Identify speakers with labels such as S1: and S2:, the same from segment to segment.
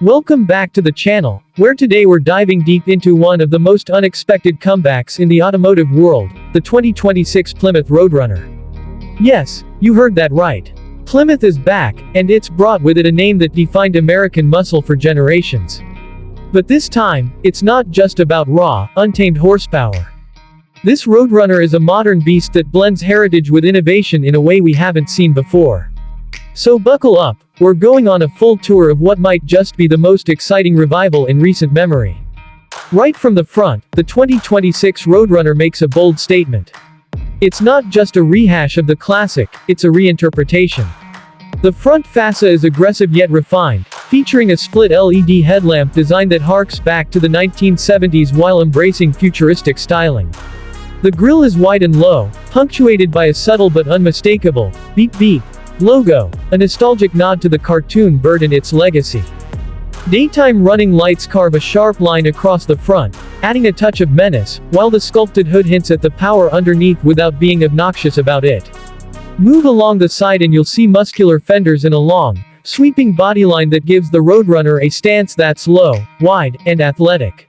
S1: Welcome back to the channel, where today we're diving deep into one of the most unexpected comebacks in the automotive world, the 2026 Plymouth Roadrunner. Yes, you heard that right. Plymouth is back, and it's brought with it a name that defined American muscle for generations. But this time, it's not just about raw, untamed horsepower. This Roadrunner is a modern beast that blends heritage with innovation in a way we haven't seen before. So buckle up, we're going on a full tour of what might just be the most exciting revival in recent memory. Right from the front, the 2026 Roadrunner makes a bold statement. It's not just a rehash of the classic, it's a reinterpretation. The front fascia is aggressive yet refined, featuring a split LED headlamp design that harks back to the 1970s while embracing futuristic styling. The grille is wide and low, punctuated by a subtle but unmistakable beep beep logo, a nostalgic nod to the cartoon bird and its legacy. Daytime running lights carve a sharp line across the front, adding a touch of menace, while the sculpted hood hints at the power underneath without being obnoxious about it. Move along the side and you'll see muscular fenders and a long, sweeping bodyline that gives the Roadrunner a stance that's low, wide, and athletic.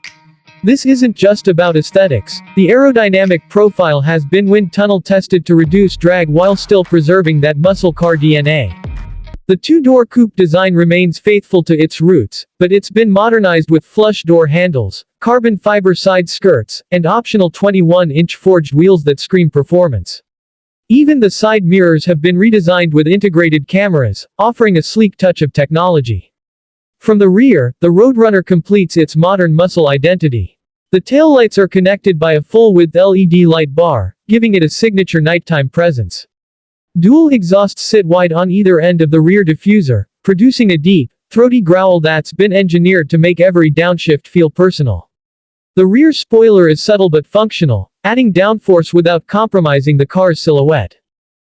S1: This isn't just about aesthetics. The aerodynamic profile has been wind tunnel tested to reduce drag while still preserving that muscle car DNA. The two-door coupe design remains faithful to its roots, but it's been modernized with flush door handles, carbon fiber side skirts, and optional 21-inch forged wheels that scream performance. Even the side mirrors have been redesigned with integrated cameras, offering a sleek touch of technology. From the rear, the Roadrunner completes its modern muscle identity. The taillights are connected by a full-width LED light bar, giving it a signature nighttime presence. Dual exhausts sit wide on either end of the rear diffuser, producing a deep, throaty growl that's been engineered to make every downshift feel personal. The rear spoiler is subtle but functional, adding downforce without compromising the car's silhouette.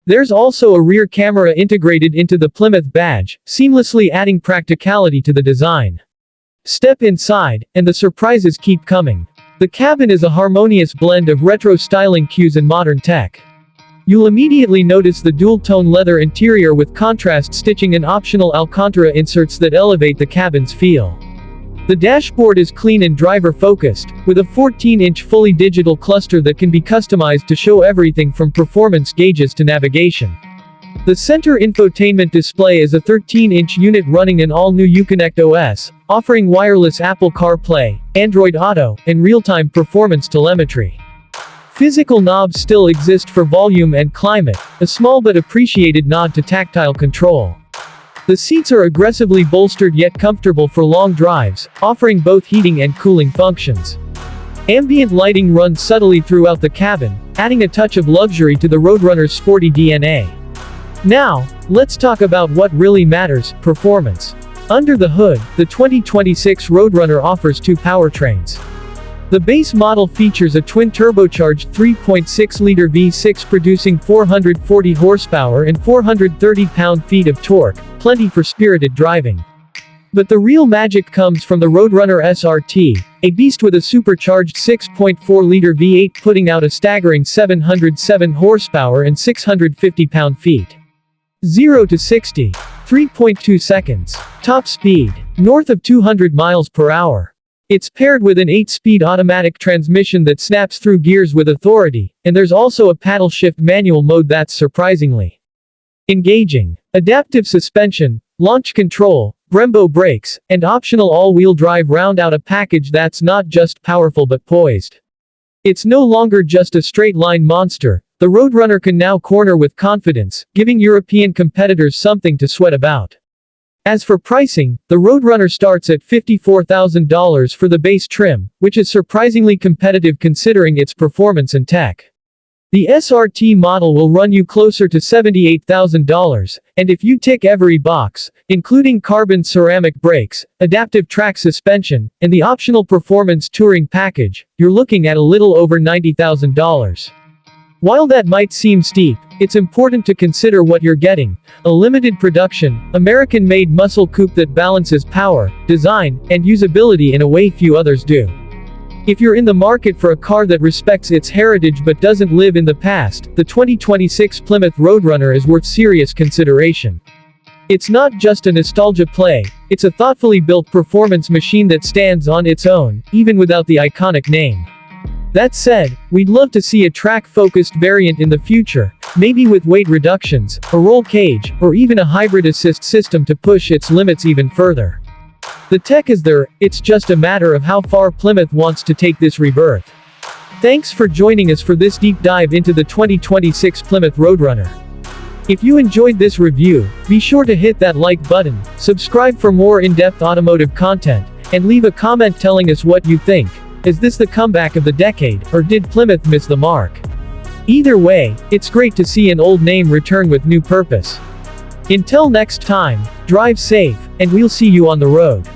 S1: There's also a rear camera integrated into the Plymouth badge, seamlessly adding practicality to the design. Step inside, and the surprises keep coming. The cabin is a harmonious blend of retro styling cues and modern tech. You'll immediately notice the dual-tone leather interior with contrast stitching and optional Alcantara inserts that elevate the cabin's feel. The dashboard is clean and driver-focused, with a 14-inch fully digital cluster that can be customized to show everything from performance gauges to navigation. The center infotainment display is a 13-inch unit running an all-new Uconnect OS, offering wireless Apple CarPlay, Android Auto, and real-time performance telemetry. Physical knobs still exist for volume and climate, a small but appreciated nod to tactile control. The seats are aggressively bolstered yet comfortable for long drives, offering both heating and cooling functions. Ambient lighting runs subtly throughout the cabin, adding a touch of luxury to the Roadrunner's sporty DNA. Now, let's talk about what really matters: performance. Under the hood, the 2026 Roadrunner offers two powertrains. The base model features a twin-turbocharged 3.6-liter V6 producing 440 horsepower and 430 pound-feet of torque, plenty for spirited driving. But the real magic comes from the Roadrunner SRT, a beast with a supercharged 6.4-liter V8 putting out a staggering 707 horsepower and 650 pound-feet. 0 to 60. 3.2 seconds. Top speed. North of 200 miles per hour. It's paired with an 8-speed automatic transmission that snaps through gears with authority, and there's also a paddle shift manual mode that's surprisingly engaging. Adaptive suspension, launch control, Brembo brakes, and optional all-wheel drive round out a package that's not just powerful but poised. It's no longer just a straight-line monster. The Roadrunner can now corner with confidence, giving European competitors something to sweat about. As for pricing, the Roadrunner starts at $54,000 for the base trim, which is surprisingly competitive considering its performance and tech. The SRT model will run you closer to $78,000, and if you tick every box, including carbon ceramic brakes, adaptive track suspension, and the optional performance touring package, you're looking at a little over $90,000. While that might seem steep, it's important to consider what you're getting: a limited production, American-made muscle coupe that balances power, design, and usability in a way few others do. If you're in the market for a car that respects its heritage but doesn't live in the past, the 2026 Plymouth Roadrunner is worth serious consideration. It's not just a nostalgia play, it's a thoughtfully built performance machine that stands on its own, even without the iconic name. That said, we'd love to see a track-focused variant in the future, maybe with weight reductions, a roll cage, or even a hybrid assist system to push its limits even further. The tech is there, it's just a matter of how far Plymouth wants to take this rebirth. Thanks for joining us for this deep dive into the 2026 Plymouth Roadrunner. If you enjoyed this review, be sure to hit that like button, subscribe for more in-depth automotive content, and leave a comment telling us what you think. Is this the comeback of the decade, or did Plymouth miss the mark? Either way, it's great to see an old name return with new purpose. Until next time, drive safe, and we'll see you on the road.